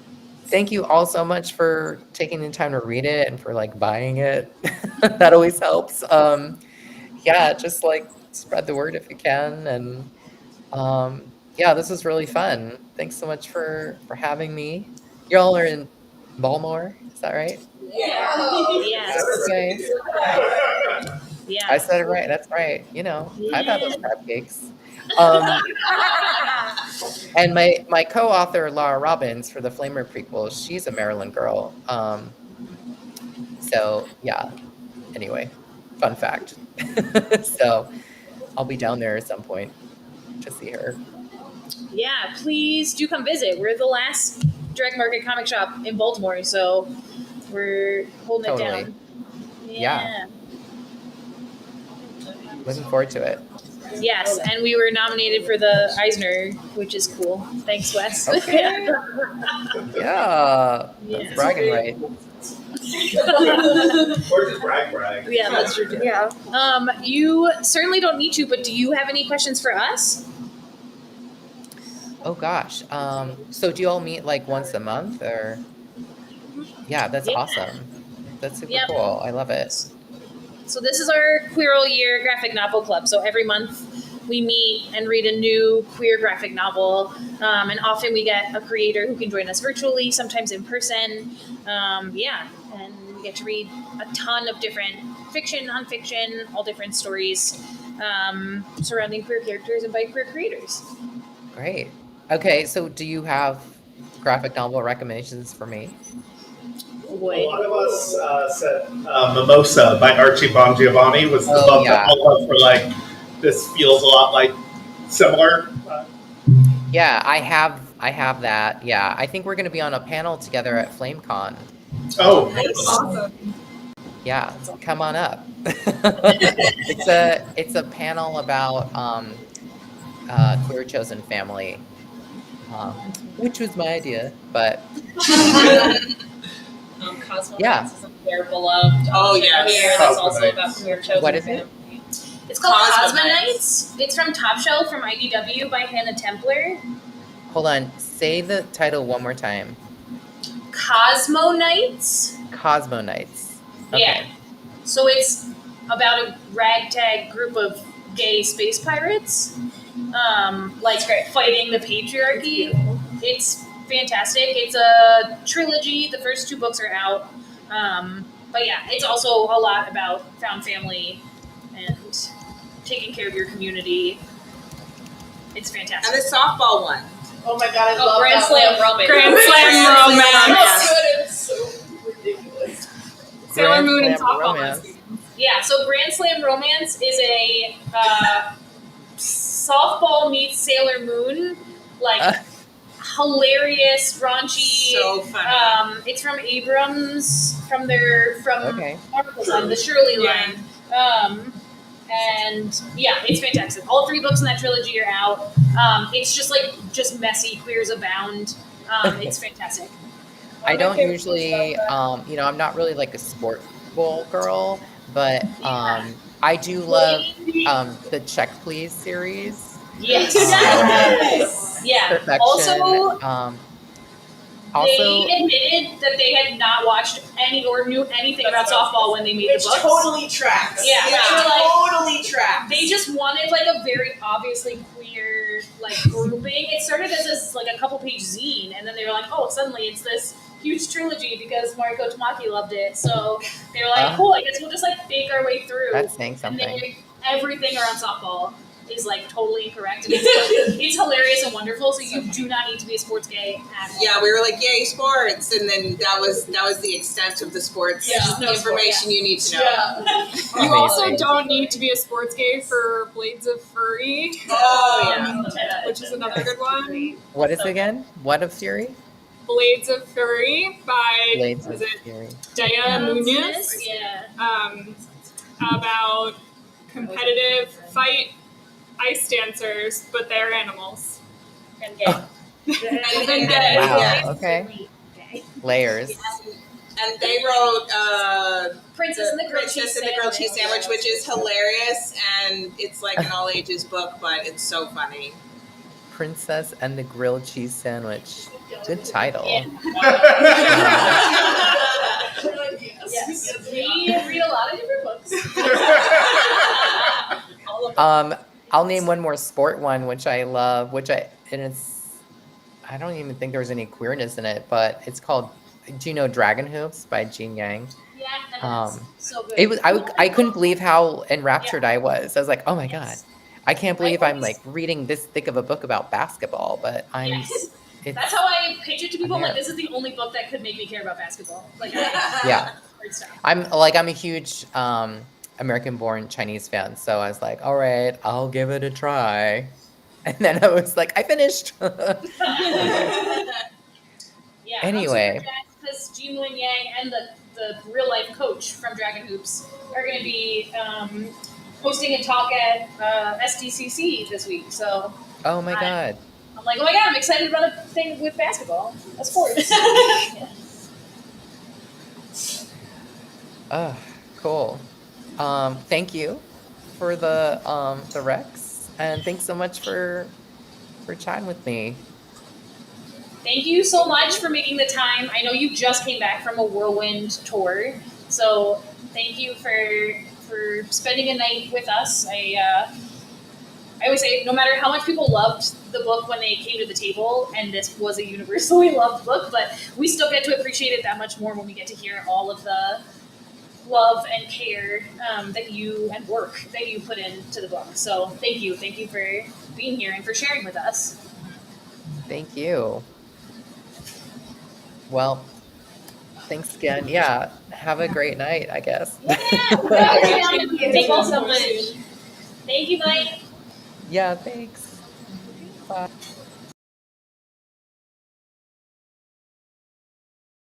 Thank you all so much for taking the time to read it and for like buying it. That always helps. Yeah, just like spread the word if you can. And yeah, this was really fun. Thanks so much for having me. Y'all are in Baltimore, is that right? Yes. Okay. Yeah. I said it right. That's right. You know, I've had those crab cakes. And my co-author Laura Robbins for the Flamer prequel, she's a Maryland girl. So yeah. Anyway, fun fact. So I'll be down there at some point to see her. Yeah, please do come visit. We're the last direct market comic shop in Baltimore, so we're holding it Totally. down. Yeah. Looking forward to it. Yes, and we were nominated for the Eisner, which is cool. Thanks, Wes. Okay. Yeah. That's bragging right. Or just brag. Yeah, that's true. Yeah. You certainly don't need to, but do you have any questions for us? Oh gosh. So do you all meet like once a month or? Yeah, that's awesome. That's super cool. I love it. So this is our Queer All Year graphic novel club. So every month we meet and read a new queer graphic novel. And often we get a creator who can join us virtually, sometimes in person. And we get to read a ton of different fiction, nonfiction, all different stories surrounding queer characters and by queer creators. Great. Okay, so do you have graphic novel recommendations for me? A lot of us said Mimosa by Archie Bongiovanni was the book that all of us were like, this feels a lot like similar. Yeah, I have that. Yeah, I think we're going to be on a panel together at FlameCon. Oh, Awesome. Yeah, come on up. It's a panel about queer chosen family, which was my idea, but Cosmo Yeah. is a queer beloved. Queer that's also about queer chosen What is it? family. It's called Cosmo Cosmonites. It's from Top Shelf from IDW by Hannah Templer. hold on. Say the title one more time. Cosmonites. Cosmonites. Okay. Yeah. So it's about a ragtag group of gay space pirates, fighting the patriarchy. It's fantastic. It's a trilogy. The first 2 books are out. But yeah, it's also a lot about found family and taking care of your community. It's fantastic. And the softball one. Oh my god, I love Grand that Slam one. romance. Grand Slam romance. It's so ridiculous. Sailor Moon and Slam softball. romance. Yeah, so Grand Slam Romance is a softball meets Sailor Moon, hilarious, raunchy. So funny. It's from Abrams, from Okay. articles on the Shirley line. And yeah, it's fantastic. All 3 books in that trilogy are out. It's just messy, queers abound. It's fantastic. I don't usually, I'm not really like a sport ball girl, but I do love the Check Please series. Yes. Yeah. Perfection. Also, they admitted that they had not watched any or knew anything about softball when they made the books. Totally tracks. Yeah, Totally tracks. They just wanted a very obviously queer grouping. It started as this a couple page zine, and then they were like, oh, suddenly it's this huge trilogy because Mariko Tamaki loved it. So they were like, cool, I guess we'll just bake our way through. That's saying And something. then everything around softball is totally incorrect, and it's hilarious and wonderful. So you do not need to be a sports gay at all. Yeah, we were like, yay, sports. And then that was the extent of the sports information you need to know. Yeah. You also don't need to be a sports gay for Blades of Fury. Which is another good one. What is it again? What of Fury? Blades of Fury by Blades of Fury. Daya Munoz. Yeah. About competitive fight ice dancers, but they're animals. And gay. And gay. Wow. Yeah. Okay. Layers. And they wrote Princess and the Grilled Princess and the Grilled Cheese Sandwich, which is hilarious, and it's like an all ages book, but it's so funny. Princess and the Grilled Cheese Sandwich. Good title. Yes, we read a lot of different books. I'll name one more sport one, which I love, I don't even think there was any queerness in it, but it's called, do you know Dragon Hoops by Jean Yang? Yeah, so good. It was, I couldn't believe how enraptured I was. I was like, oh my God, I can't believe I'm like reading this thick of a book about basketball, but That's how I pitch it to people. I'm like, this is the only book that could make me care about basketball. Like, yeah. I'm a huge American-born Chinese fan, so I was like, all right, I'll give it a try. And then I was like, I finished. Yeah. Anyway, because Jean Wen Yang and the real life coach from Dragon Hoops are going to be hosting a talk at SDCC this week. So. Oh my God. I'm like, oh my God, I'm excited about a thing with basketball. A sport. Oh, cool. Thank you for the Rex, and thanks so much for chatting with me. Thank you so much for making the time. I know you just came back from a whirlwind tour, so thank you for spending a night with us. I always say, no matter how much people loved the book when they came to the table, and this was a universally loved book, but we still get to appreciate it that much more when we get to hear all of the love and care that you and work that you put into the book. So thank you for being here and for sharing with us. Thank you. Well, thanks again. Yeah, have a great night, I guess. Yeah. Thank you so much. Thank you, Mike. Yeah, thanks. Bye.